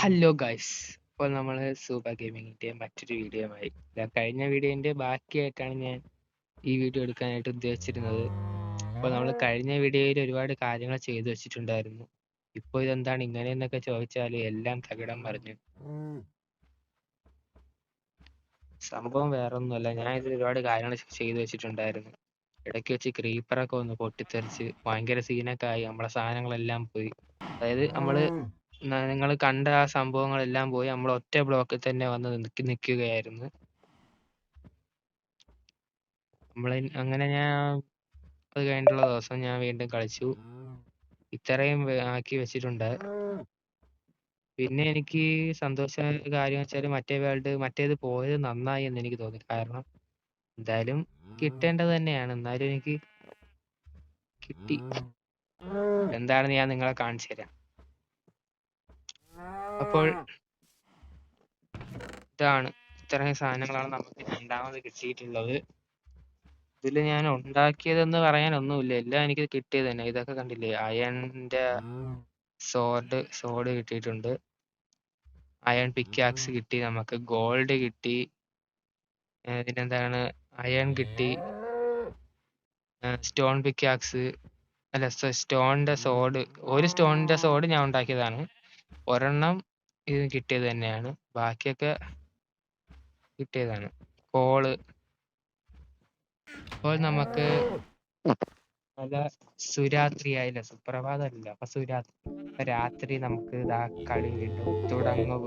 Hello guys, ഇപ്പോൾ നമ്മൾ super ഗെയിമിങ്ങിന്റെ മറ്റൊരു വീഡിയോയുമായി കഴിഞ്ഞ വീഡിയോന്റെ ബാക്കിയായിട്ടാണ് ഞാൻ ഈ വീഡിയോ എടുക്കാനായിട്ട് ഉദ്ദേശിച്ചിരുന്നത്. അപ്പോൾ നമ്മൾ കഴിഞ്ഞ വീഡിയോയിൽ ഒരുപാട് കാര്യങ്ങൾ ചെയ്തു വെച്ചിട്ടുണ്ടായിരുന്നു. ഇപ്പോൾ ഇതെന്താണ് ഇങ്ങനെയെന്നൊക്കെ ചോദിച്ചാൽ എല്ലാം തകിടം മറിഞ്ഞു. സംഭവം വേറൊന്നുമല്ല, ഞാൻ ഇതിൽ ഒരുപാട് കാര്യങ്ങൾ ചെയ്തു വെച്ചിട്ടുണ്ടായിരുന്നു. ഇടയ്ക്ക് വെച്ച് ക്രീപ്പറൊക്കെ ഒന്ന് പൊട്ടിത്തെറിച്ച് ഭയങ്കര സീനൊക്കെ ആയി, നമ്മളെ സാധനങ്ങളെല്ലാം പോയി. അതായത് നിങ്ങൾ കണ്ട ആ സംഭവങ്ങളെല്ലാം പോയി, നമ്മൾ ഒറ്റ ബ്ലോക്കിൽ തന്നെ വന്ന് നിൽക്കുകയായിരുന്നു. അങ്ങനെ ഞാൻ അത് കഴിഞ്ഞിട്ടുള്ള ദിവസം ഞാൻ വീണ്ടും കളിച്ചു. ഇത്രയും ആക്കി വെച്ചിട്ടുണ്ട്. പിന്നെ എനിക്ക് സന്തോഷമായ കാര്യം വെച്ചാൽ മറ്റേത് പോയത് നന്നായി എന്ന് എനിക്ക് തോന്നി. കാരണം എന്തായാലും കിട്ടേണ്ടത് തന്നെയാണ്. എന്നാലും എനിക്ക് കിട്ടി. എന്താണെന്ന് ഞാൻ നിങ്ങളെ കാണിച്ചു തരാം. അപ്പോൾ ഇത്രയും സാധനങ്ങളാണ് നമുക്ക് രണ്ടാമത് കിട്ടിയിട്ടുള്ളത്. ഇതിൽ ഞാൻ ഉണ്ടാക്കിയതെന്ന് പറയാനൊന്നുമില്ല, എല്ലാം എനിക്ക് കിട്ടിയത് തന്നെ. ഇതൊക്കെ കണ്ടില്ലേ, അയണിന്റെ സോഡ് കിട്ടിയിട്ടുണ്ട്, അയൺ പിക്കാക്സ് കിട്ടി, നമുക്ക് ഗോൾഡ് കിട്ടി, പിന്നെന്താണ് അയൺ കിട്ടി, സ്റ്റോൺ പിക്കാക്സ് അല്ല സ്റ്റോണിന്റെ സോഡ്. ഒരു സ്റ്റോണിന്റെ സോഡ് ഞാൻ ഉണ്ടാക്കിയതാണ്, ഒരെണ്ണം ഇത് കിട്ടിയത് തന്നെയാണ്, ബാക്കിയൊക്കെ കിട്ടിയതാണ്. ഇപ്പോൾ നമുക്ക് നല്ല സുരാത്രിയായില്ല, സുപ്രഭാതമല്ല, അപ്പൊ രാത്രി നമുക്ക് ഇതാ കളി വീണ്ടും തുടങ്ങാം.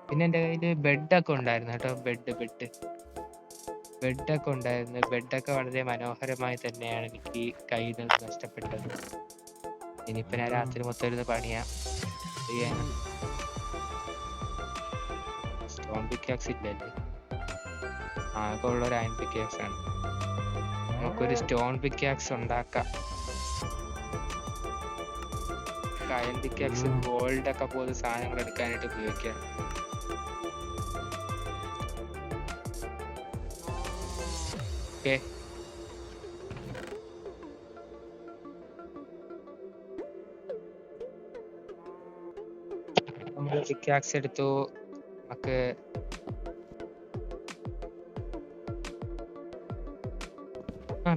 പിന്നെ എൻ്റെ കയ്യിൽ ബെഡൊക്കെ ഉണ്ടായിരുന്നു കേട്ടോ. ബെഡൊക്കെ ഉണ്ടായിരുന്നു. ബെഡൊക്കെ വളരെ മനോഹരമായി തന്നെയാണ് എനിക്ക് കയ്യിൽ നിന്ന് നഷ്ടപ്പെട്ടത്. ഇനിയിപ്പോ ഞാൻ രാത്രി മൊത്തം ഇരുന്ന് ചെയ്യാൻ സ്റ്റോൺ പിക്കാക്സ് ഇല്ലല്ലേ, ആകെ ഉള്ള ഒരു അയൺ പിക്കാക്സ് ആണ്. നമുക്കൊരു സ്റ്റോൺ പിക്കാക്സ് ഉണ്ടാക്കാം. അയൺ പിക്കാക്സ് ഗോൾഡ് ഒക്കെ പോലെ സാധനങ്ങൾ എടുക്കാനായിട്ട് ഉപയോഗിക്കാം. ഓക്കെ, നമ്മൾ പിക്കാക്സ് എടുത്തു. നമുക്ക്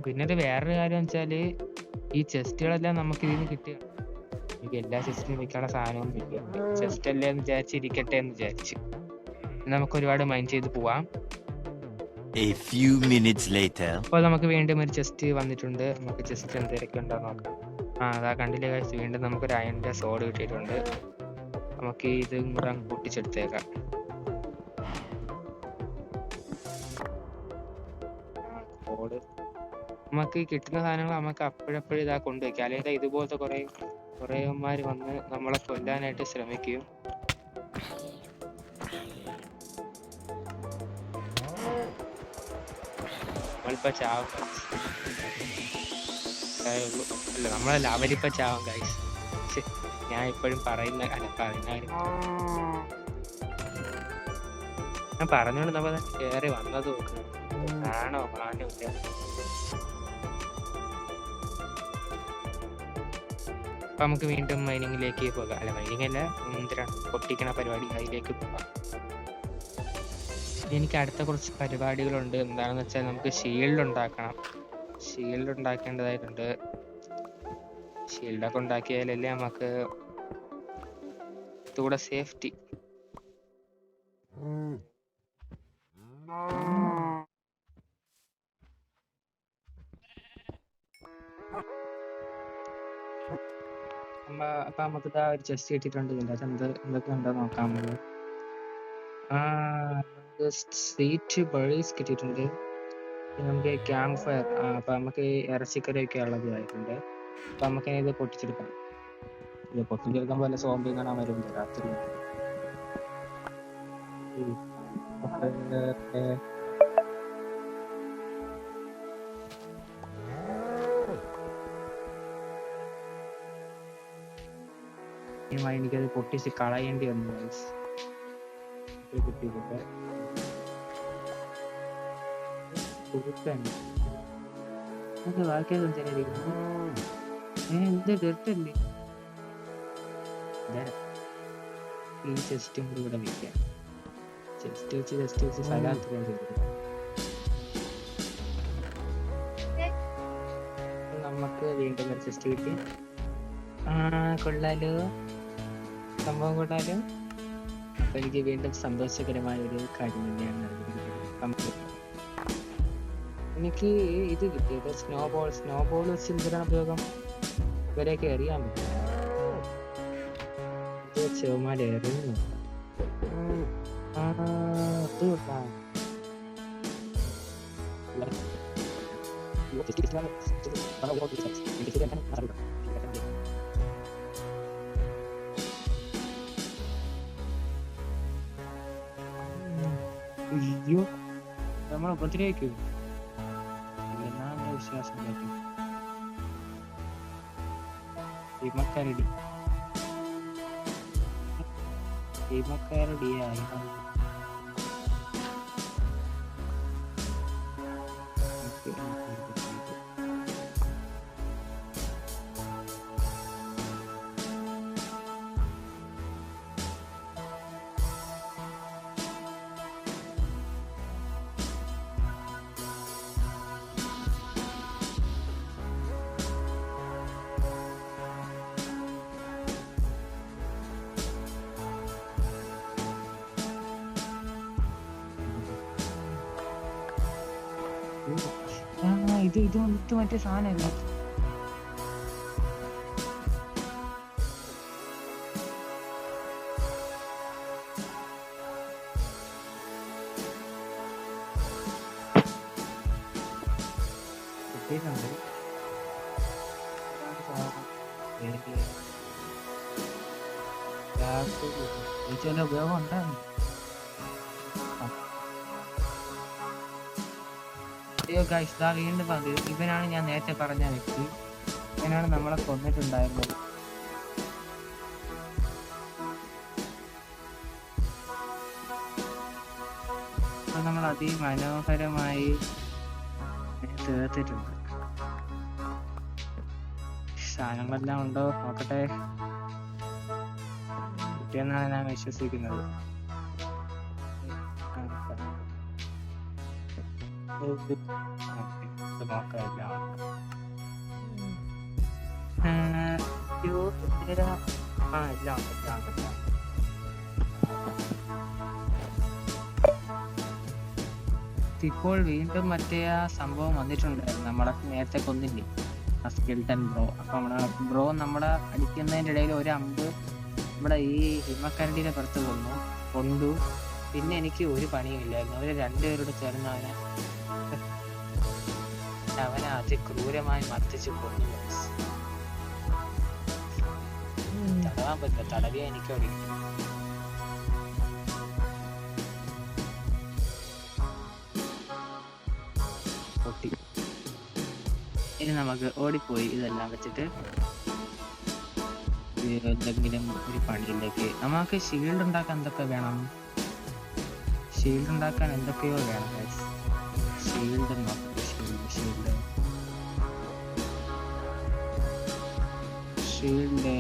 പിന്നെ വേറൊരു കാര്യം വെച്ചാല്, ഈ ചെസ്റ്റുകളെല്ലാം നമുക്ക് ഇതിന് കിട്ടുക. എനിക്ക് എല്ലാ ചെസ്റ്റിനും വെക്കാനുള്ള സാധനമൊന്നും ഇല്ല. ചെസ്റ്റ് അല്ലേ എന്ന് വിചാരിച്ചിരിക്കട്ടെ എന്ന് വിചാരിച്ചു. നമുക്ക് ഒരുപാട് മൈൻഡ് ചെയ്ത് പോവാം. അപ്പോൾ നമുക്ക് വീണ്ടും ഒരു ചെസ്റ്റ് വന്നിട്ടുണ്ട്. നമുക്ക് ചെസ്റ്റ് എന്തൊക്കെ ഉണ്ടോ നോക്കാം. അതാ കണ്ടില്ലേ guys, വീണ്ടും നമുക്കൊരു അയണിന്റെ സോഡ് കിട്ടിയിട്ടുണ്ട്. നമുക്ക് ഇതും കൂടെ പൊട്ടിച്ചെടുത്തേക്കാം. നമുക്ക് കിട്ടുന്ന സാധനങ്ങൾ നമുക്ക് അപ്പോഴപ്പോഴും ഇതാ കൊണ്ടുവയ്ക്കാം, അല്ലെങ്കിൽ ഇതുപോലത്തെ കുറേമാര് വന്ന് നമ്മളെ കൊല്ലാനായിട്ട് ശ്രമിക്കും. നമ്മളിപ്പോ ചാവും, അല്ല നമ്മളല്ല, അവരിപ്പോ ചാവും ഗൈസ്. ഞാൻ ഇപ്പോഴും ഞാൻ പറഞ്ഞോണ്ട് നമ്മൾ കയറി വന്നത് നോക്ക്. ആണോ മാനമില്ല. അപ്പൊ നമുക്ക് വീണ്ടും മൈനിങ്ങിലേക്ക് പോകാം. അല്ല, മൈനിങ് അല്ല, പൊട്ടിക്കണ പരിപാടി, അതിലേക്ക് പോകാം. എനിക്ക് അടുത്ത കുറച്ച് പരിപാടികളുണ്ട്. എന്താണെന്ന് വെച്ചാൽ നമുക്ക് ഷീൽഡ് ഉണ്ടാക്കണം. ഷീൽഡ് ഉണ്ടാക്കേണ്ടതായിട്ടുണ്ട്. ഷീൽഡൊക്കെ ഉണ്ടാക്കിയാലല്ലേ നമുക്ക് ഇതുകൂടെ സേഫ്റ്റി. അപ്പൊ നമുക്ക് ഇതാ ഒരു ചെസ്റ്റ് കിട്ടിയിട്ടുണ്ട്. ഇതിൻ്റെ അകത്ത് എന്തൊക്കെ ഉണ്ടോ നോക്കാം. നമുക്ക് സ്വീറ്റ് ബേർഡീസ് കിട്ടിയിട്ടുണ്ട്. നമുക്ക് ക്യാമ്പ് ഫയർ, അപ്പൊ നമുക്ക് ഇറച്ചിക്കറിയൊക്കെ ഉള്ളതായിട്ടുണ്ട്. അപ്പൊ നമുക്ക് ഇത് പൊട്ടിച്ചെടുക്കാം. ഇത് പൊട്ടിച്ചെടുക്കാൻ പോലെ സോംബി കാണാൻ വരുന്നുണ്ട് രാത്രി. എനിക്കത് പൊട്ടിച്ച് കളയേണ്ടി വന്നു. കിട്ടിയിട്ടുണ്ട്. ബാക്കിയൊക്കെ എന്ത് ഡെർട്ടല്ലേ ഈ ചെസ്റ്റും കൂടി ഇവിടെ വെക്കാം. ചെസ്റ്റ് വെച്ച് സ്ഥലം നമുക്ക് വീണ്ടും ഒരു ചെസ്റ്റ് കിട്ടി. കൊള്ളാലോ, സംഭവം കൊള്ളാലോ. അപ്പൊ എനിക്ക് വീണ്ടും സന്തോഷകരമായ ഒരു കാര്യം തന്നെയാണ് എനിക്ക് ഇത് കിട്ടിയത്. സ്നോബോൾ വെച്ച് എന്തിനാണ് ഉപയോഗം? ഇവരെയൊക്കെ എറിയാൻ പറ്റും. ഇത് വെച്ച് അവന്മാർ എറിയുന്നു. അയ്യോ, നമ്മൾ ഉപദ്രവിക്കൂ വിശ്വാസം പറ്റും. ിയായി ഇത് വന്നിട്ട് മറ്റേ സാധനമല്ല. ചില ഉപയോഗം ഉണ്ടാകും. വീണ്ടും പറഞ്ഞത് ഇവനാണ് ഞാൻ നേരത്തെ പറഞ്ഞ വ്യക്തി. ഇവനാണ് നമ്മളെ കൊന്നിട്ടുണ്ടായിരുന്നത്. അപ്പൊ നമ്മൾ അതിമനോഹരമായി തീർത്തിട്ടുണ്ട്. സാധനങ്ങളെല്ലാം ഉണ്ടോ നോക്കട്ടെ. കിട്ടിയെന്നാണ് ഞാൻ വിശ്വസിക്കുന്നത്. ഇപ്പോൾ വീണ്ടും മറ്റേ ആ സംഭവം വന്നിട്ടുണ്ടായിരുന്നു. നമ്മളെ നേരത്തെ കൊന്നില്ലേ ആ സ്കെൽട്ടൻ ബ്രോ. അപ്പൊ ബ്രോ നമ്മളെ അടിക്കുന്നതിന്റെ ഇടയിൽ ഒരു അമ്പ് നമ്മുടെ ഈ ഹിമക്കരടിയുടെ പുറത്ത് കൊണ്ടു. പിന്നെ എനിക്ക് ഒരു പണിയും ഇല്ലായിരുന്നു. അവര് രണ്ടുപേരോട് ചേർന്ന് അവനെ അതിക്രൂരമായി മർദ്ദിച്ച് കൊന്നു. തടവാൻ പറ്റില്ല, തടവിയ എനിക്ക് അടിക്കും. പൊട്ടി. ഇനി നമുക്ക് ഓടിപ്പോയി ഇതെല്ലാം വെച്ചിട്ട് എന്തെങ്കിലും ഒരു പണിയിലേക്ക്. നമുക്ക് ഷീൽഡ് ഉണ്ടാക്കാൻ എന്തൊക്കെ വേണം? ഷീൽഡ് ഉണ്ടാക്കാൻ എന്തൊക്കെയോ വേണം. ഷീൽഡ് നോക്കട്ടെ. ഷീൽഡ്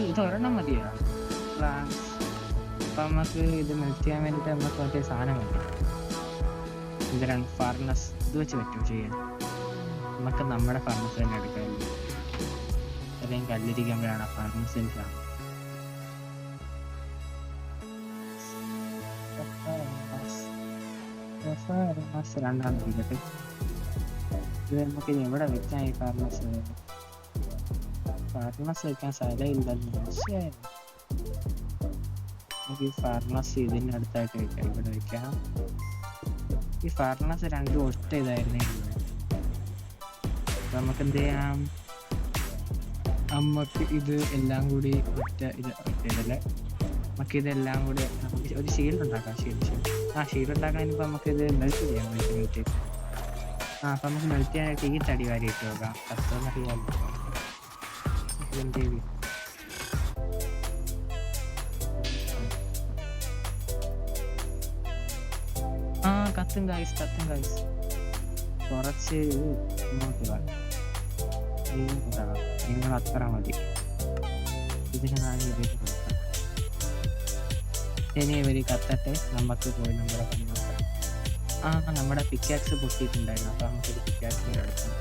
ഇത് ഒരെണ്ണം മതിയാ. അപ്പൊ നമുക്ക് ഇത് മെൽറ്റ് ചെയ്യാൻ വേണ്ടിട്ട് നമുക്ക് മറ്റേ സാധനം വേണം. എന്തിനാണ് ഫർണസ്? ഇത് വെച്ച് പറ്റും ചെയ്യാൻ. നമുക്ക് നമ്മുടെ ഫർണസ് തന്നെ എടുക്കാം. അല്ലെങ്കിൽ കല്ലിരിക്കുമ്പോഴാണ് ഫർണസ് രണ്ടാമത് ഇരിക്കട്ടെ. ഇത് നമുക്ക് ഇനി എവിടെ വെക്കാൻ? ഈ ഫർണസ് വെക്കാൻ സ്ഥലമില്ലെന്ന് മനസ്സിലായി. നമുക്ക് ഈ ഫർണസ് ഇതിൻ്റെ അടുത്തായിട്ട് വെക്കാം. ഇവിടെ വെക്കാം. ഈ ഫർണസ് രണ്ടും ഒറ്റ ഇതായിരുന്നേ. നമുക്ക് എന്ത് ചെയ്യാം? നമുക്ക് ഇത് എല്ലാം കൂടി ഒറ്റ നമുക്ക് ഇതെല്ലാം കൂടി നമുക്ക് ഒരു ഷീൽഡ് ഉണ്ടാക്കാം. ഷീൽഡ് ഉണ്ടാക്കാൻ ഇപ്പൊ നമുക്ക് ഇത് മെൽറ്റ് ചെയ്യാം. മെൽറ്റ് അപ്പൊ നമുക്ക് മെൽറ്റ് ചെയ്യാനായിട്ട് ഈ തടി വാരി ഇട്ട് നോക്കാം. കസ്റ്റമറിയാം. കത്തും ഗൈസ് കുറച്ച് ഇങ്ങോട്ട് നിങ്ങൾ അത്ര മതി. ഇതിന് 4 രൂപ കൊടുക്കാം. ഇനി ഇവർ കത്തട്ടെ, നമുക്ക് പോയി നമ്മുടെ പണി നോക്കാം. നമ്മുടെ പിക്കാക്സ് പൊട്ടിയിട്ടുണ്ടായിരുന്നു, അപ്പോൾ നമുക്കൊരു പിക്കാക്സിന് എടുക്കാം.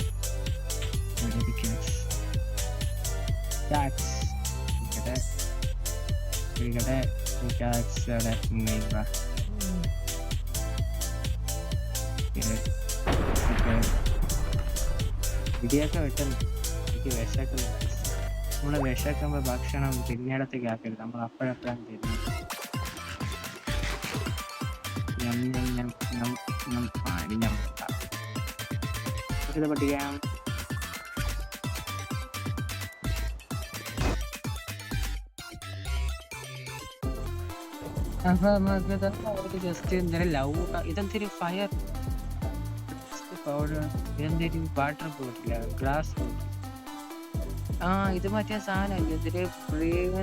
ഒരു പിക്കാക്സ് പിക്കാക്സ് ഇടിയൊക്കെ വെട്ടുന്നു. എനിക്ക് വിശക്കുന്നു. നമ്മൾ വിശക്കുമ്പോൾ ഭക്ഷണം പിന്നീടത്തേക്ക് ആക്കരുത്, നമ്മൾ അപ്പോഴപ്പോഴാണ് തരുന്നത്. ഇത് പഠിക്കാം. അപ്പൊ നമുക്ക് ജസ്റ്റ് എന്തെങ്കിലും ലവ് ഇതെന്തൊരു ഫയർ പൗഡർ, ഇതെന്തൊരു വാട്ടർ ബോട്ടില, ഗ്ലാസ് ബോട്ടിൽ. ഇത് മറ്റേ സാധനം ഇതിന്റെ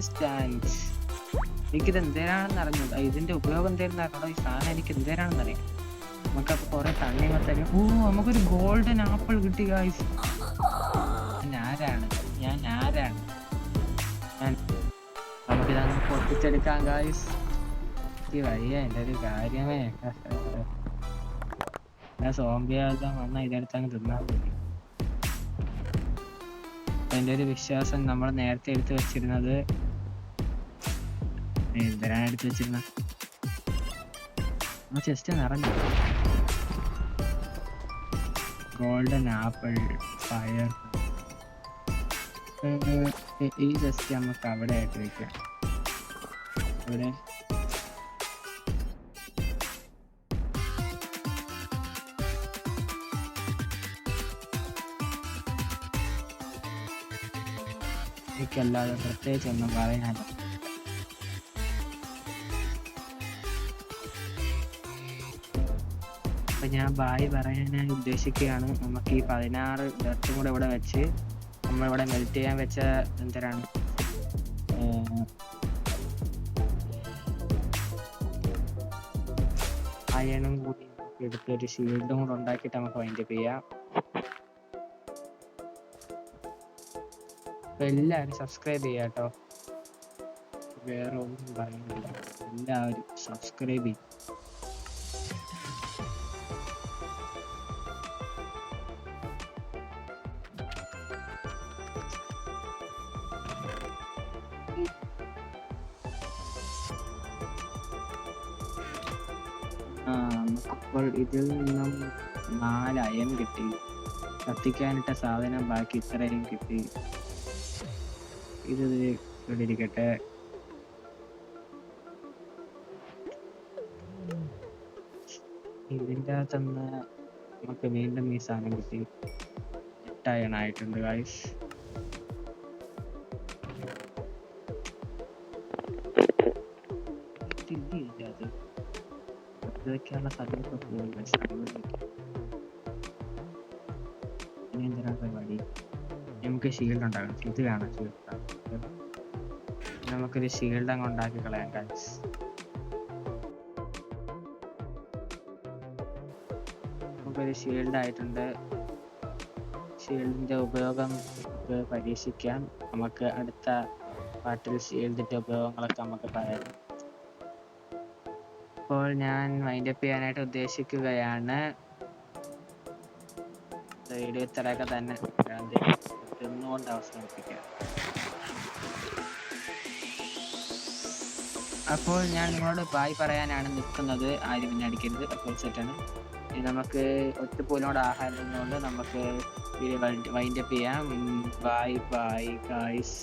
സ്റ്റാൻഡ്. എനിക്കിത് എന്തേരാണെന്ന് അറിഞ്ഞത്, ഇതിന്റെ ഉപയോഗം എന്തേലും അറിയണോ? ഈ സാധനം എനിക്ക് എന്തേരാണെന്ന് അറിയാം. നമുക്കപ്പോൾ കുറെ തണ്ണിമ തരും. നമുക്കൊരു ഗോൾഡൻ ആപ്പിൾ കിട്ടി ഗായ്സ്. ഞാൻ ആരാണ് നമുക്കിതങ്ങ് പൊട്ടിച്ചെടുക്കാം ഗായ്സ്. വയ്യ എൻ്റെ ഒരു കാര്യമേ. ഞാൻ സോംബിയാകാൻ വന്നാൽ ഇതെടുത്ത് അങ്ങ് തിന്നാൽ മതി. എൻ്റെ ഒരു വിശ്വാസം നമ്മൾ നേരത്തെ എടുത്ത് വെച്ചിരുന്നത് എന്തിനാണ് എടുത്ത് വെച്ചിരുന്നത്? ചെസ്റ്റ് നിറഞ്ഞു. Golden apple fire. ഈ ചെസ്റ്റ് നമുക്ക് അവിടെ ആയിട്ട് വെക്കാം. ഇവിടെ എനിക്കല്ലാതെ പ്രത്യേകിച്ച് ഒന്നും പറയാനല്ല. അപ്പൊ ഞാൻ ബായ് പറയാനായി ഉദ്ദേശിക്കുകയാണ്. നമുക്ക് ഈ 16 ഡർട്ടും കൂടെ ഇവിടെ വെച്ച് നമ്മളിവിടെ മെൽറ്റ് ചെയ്യാൻ വെച്ച എന്തരാണ് അയണും കൂടി എടുത്ത് ഒരു ഷീൽഡും കൂടെ ഉണ്ടാക്കിയിട്ട് നമുക്ക് വൈൻഡപ്പ് ചെയ്യാം. എല്ലാവരും സബ്സ്ക്രൈബ് ചെയ്യാം കേട്ടോ. വേറെ ഒന്നും പറയുന്നില്ല, എല്ലാവരും സബ്സ്ക്രൈബ് ചെയ്യും. നമുക്കിപ്പോൾ ഇതിൽ നിന്നും 4 അയൺ കിട്ടി. കത്തിക്കാനിട്ട സാധനം ബാക്കി ഇത്രയും കിട്ടി. ഇത് ഇവിടെ ഇരിക്കട്ടെ. ഇതിൻ്റെ അകത്തുനിന്ന് നമുക്ക് വീണ്ടും ഈ സാധനം കിട്ടി. 8 അയൺ ആയിട്ടുണ്ട് ഗായ്സ്. ഇതൊക്കെയുള്ള സ്ഥലത്തൊക്കെ പോകും. ഇനി എന്തിനാണ് പരിപാടി? നമുക്ക് ഷീൽഡ് ഉണ്ടാക്കണം. ഇത് വേണം ഷീൽഡ്. നമുക്കൊരു ഷീൽഡ് അങ്ങ് ഉണ്ടാക്കി കളയാം ഗൈസ്. നമുക്കൊരു ഷീൽഡ് ആയിട്ടുണ്ട്. ഷീൽഡിന്റെ ഉപയോഗം പരീക്ഷിക്കാം. നമുക്ക് അടുത്ത പാർട്ടിൽ ഷീൽഡിന്റെ ഉപയോഗങ്ങളൊക്കെ നമുക്ക് പറയാം. ഇപ്പോൾ ഞാൻ വൈൻഡപ്പ് ചെയ്യാനായിട്ട് ഉദ്ദേശിക്കുകയാണ്. വീഡിയോ ഇത്രയൊക്കെ തന്നെ തിന്നുകൊണ്ട് അവസാനിപ്പിക്കുക. അപ്പോൾ ഞാൻ നിങ്ങളോട് ബായ് പറയാനാണ് നിൽക്കുന്നത്. ആരും പിന്നെ അടിക്കരുത്. അപ്പോൾ സെറ്റാണ്. നമുക്ക് ഒറ്റപ്പോലിനോട് ആഹാരം നിന്നുകൊണ്ട് നമുക്ക് വൈൻഡപ്പ് ചെയ്യാം. Bye bye guys.